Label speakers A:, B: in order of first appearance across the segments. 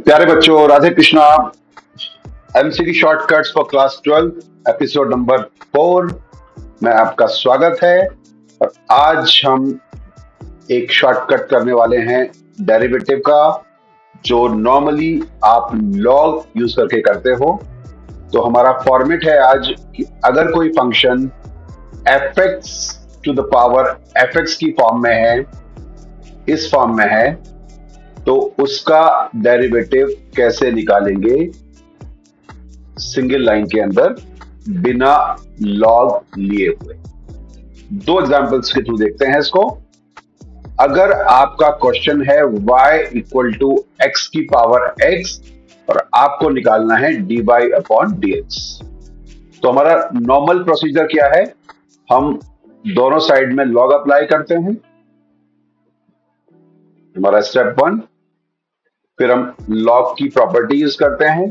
A: प्यारे बच्चों, Radhe Krishna. MCQ shortcuts for class 12 episode number 4 में आपका स्वागत है। और आज हम एक शॉर्टकट करने वाले हैं डेरिवेटिव का, जो नॉर्मली आप लॉग यूज करके करते हो। तो हमारा फॉर्मेट है आज कि अगर कोई function fx to the power fx की फॉर्म में है, इस फॉर्म में है, तो उसका डेरिवेटिव कैसे निकालेंगे सिंगल लाइन के अंदर बिना लॉग लिए हुए। दो एग्जांपल्स के थ्रू देखते हैं इसको। अगर आपका क्वेश्चन है y इक्वल टू एक्स की पावर x और आपको निकालना है dy अपॉन dx, तो हमारा नॉर्मल प्रोसीजर क्या है? हम दोनों साइड में लॉग अप्लाई करते हैं, हमारा स्टेप 1। फिर हम लॉग की प्रॉपर्टी यूज करते हैं,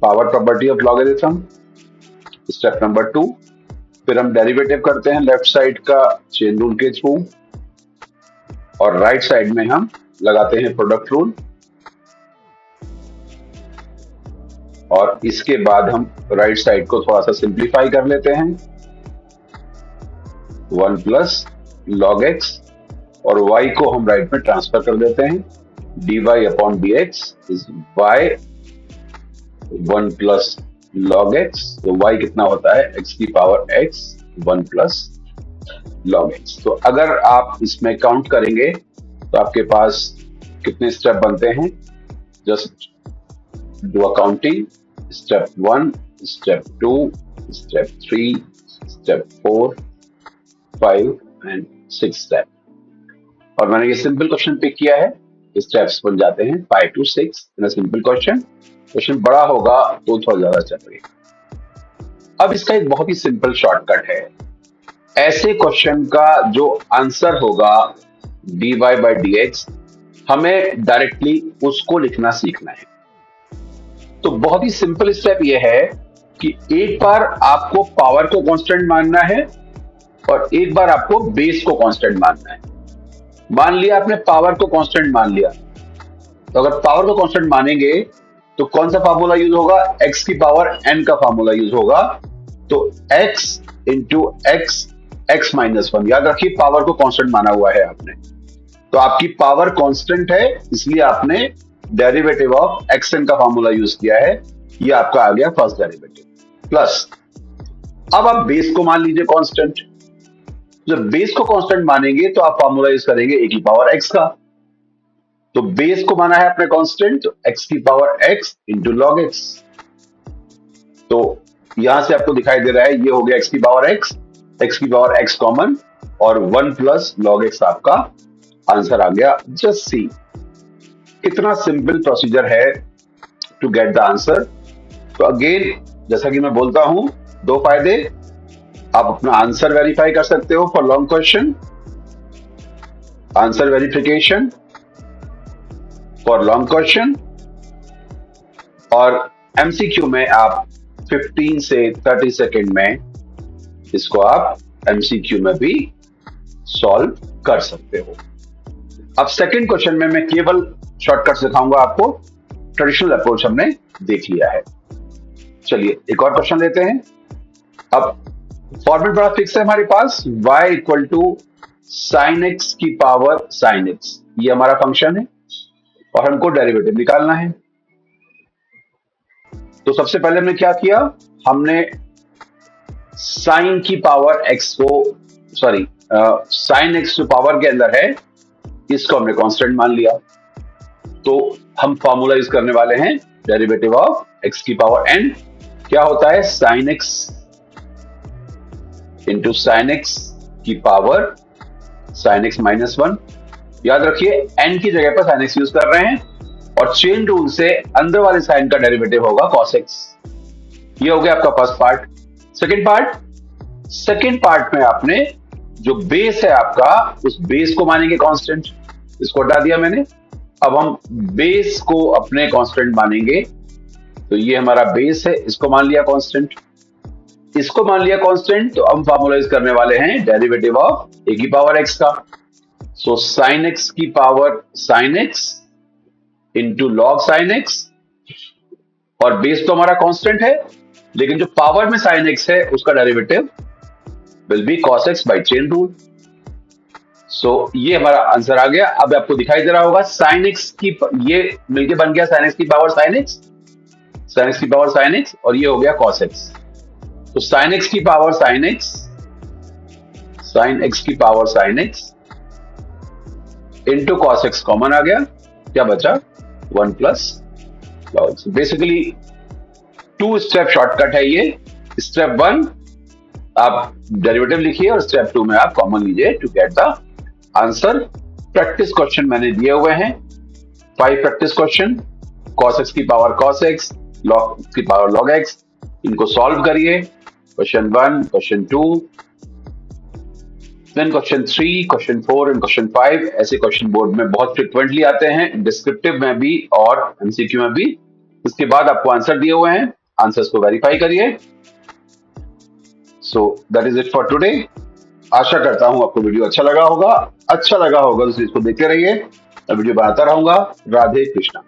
A: power property of logarithm, step number 2। फिर हम डेरिवेटिव करते हैं लेफ्ट साइड का चेन रूल के थ्रू, और राइट साइड में हम लगाते हैं प्रोडक्ट रूल। और इसके बाद हम राइट साइड को थोड़ा सा सिंप्लीफाई कर लेते हैं, 1 प्लस लॉग एक्स, और y को हम राइट में ट्रांसफर कर देते हैं, dy upon dx is y 1 plus log x. तो y कितना होता है? x की power x 1 plus log x. तो अगर आप इसमें काउंट करेंगे तो आपके पास कितने स्टेप बनते हैं? Just do a counting, step 1, step 2, step 3, step 4, 5 and 6 step. और मैंने ये सिंपल क्वेश्चन पिक किया है, स्टेप्स बन जाते हैं 5 to 6 in simple question. Question बड़ा होगा तो थोड़ा ज्यादा चलेगा। अब इसका एक बहुत ही सिंपल शॉर्टकट है। ऐसे क्वेश्चन का जो आंसर होगा dy बाई dx, हमें डायरेक्टली उसको लिखना सीखना है। तो बहुत ही सिंपल स्टेप यह है कि एक बार आपको पावर को कांस्टेंट मानना है और एक बार आपको बेस को कांस्टेंट मानना है। मान लिया आपने पावर को कांस्टेंट मान लिया, तो अगर पावर को कांस्टेंट मानेंगे तो कौन सा फार्मूला यूज होगा? x की पावर n का फार्मूला यूज होगा। तो x इंटू x माइनस 1। याद रखिए, पावर को कांस्टेंट माना हुआ है आपने, तो आपकी पावर कांस्टेंट है, इसलिए आपने डेरिवेटिव ऑफ xn का फार्मूला यूज किया है। ये आपका आ गया फर्स्ट डेरिवेटिव। प्लस अब आप बेस को मान लीजिए कांस्टेंट। जब बेस को कांस्टेंट मानेंगे तो आप फार्मूला यूज करेंगे a की पावर x का। तो बेस को माना है अपने कांस्टेंट, तो x की power x into log x। तो यहां से आपको दिखाई दे रहा है, ये हो गया x की पावर x की पावर x कॉमन, और 1 प्लस लॉग x आपका आंसर आ गया। जस्ट सी, कितना सिंपल प्रोसीजर है टू गेट द आंसर। तो अगेन, जैसा कि मैं बोलता हूं, दो फायदे, आप अपना आंसर वेरीफाई कर सकते हो for long question, answer verification for long question, और एमसीक्यू में आप 15 से 30 सेकेंड में इसको आप एमसीक्यू में भी सॉल्व कर सकते हो। अब सेकंड क्वेश्चन में मैं केवल शॉर्टकट सिखाऊंगा आपको, ट्रेडिशनल अप्रोच हमने देख लिया है। चलिए एक और क्वेश्चन लेते हैं। अब फॉर्मेट बड़ा फिक्स है हमारे पास, y equal to sine x की पावर साइन एक्स, ये हमारा फंक्शन है और हमको डेरिवेटिव निकालना है। तो सबसे पहले हमने क्या किया? हमने साइन की पावर x को, सॉरी, साइन एक्स जो पावर के अंदर है, इसको हमने कांस्टेंट मान लिया। तो हम फॉर्मूला यूज करने वाले हैं डेरिवेटिव ऑफ x की पावर n। क्या होता है? Sign x into sine x की पावर साइन एक्स माइनस 1। याद रखिए, n की जगह पर साइन एक्स यूज कर रहे हैं, और चेन रूल से अंदर वाले साइन का डेरिवेटिव होगा cos x। ये हो गया आपका फर्स्ट पार्ट। सेकेंड पार्ट में आपने जो बेस है आपका, उस बेस को मानेंगे कांस्टेंट, इसको हटा दिया मैंने। अब हम बेस को अपने कांस्टेंट मानेंगे, तो ये हमारा बेस है, इसको मान लिया कांस्टेंट, इसको मान लिया कांस्टेंट। तो हम फॉर्मूला यूज करने वाले हैं डेरिवेटिव ऑफ a की पावर x का। सो साइन x की power sign x into log sign x, और बेस तो हमारा कांस्टेंट है, लेकिन जो पावर में साइन एक्स है उसका derivative will be cos x by chain rule. So ये हमारा आंसर आ गया। अब आपको दिखाई दे रहा होगा साइन एक्स की, ये मिलके बन गया साइन एक्स की power sine x, sine x की पावर साइन एक्स, और ये हो गया कॉस एक्स। तो साइन एक्स की power sine x, sine x की power sine x into cos x common आ गया, क्या बचा 1 plus log x. Basically 2 step shortcut है ये। स्टेप 1 आप डेरिवेटिव लिखिए और स्टेप 2 में आप कॉमन लीजिए to get the answer. Practice question मैंने दिए हुए हैं, 5 प्रैक्टिस क्वेश्चन, cos x की power cos x, log x की पावर log x। इनको सॉल्व करिए। Question 1, question 2, then question 3, question 4 and question 5। ऐसे क्वेश्चन बोर्ड में बहुत फ्रिक्वेंटली आते हैं, डिस्क्रिप्टिव में भी और एमसीक्यू में भी। इसके बाद आपको आंसर दिए हुए हैं, आंसर्स को वेरीफाई करिए। So that is it for today. आशा करता हूं आपको वीडियो अच्छा लगा होगा। अच्छा लगा होगा तो इसको देखते रहिए, मैं वीडियो बनाता रहूंगा। राधे कृष्णा।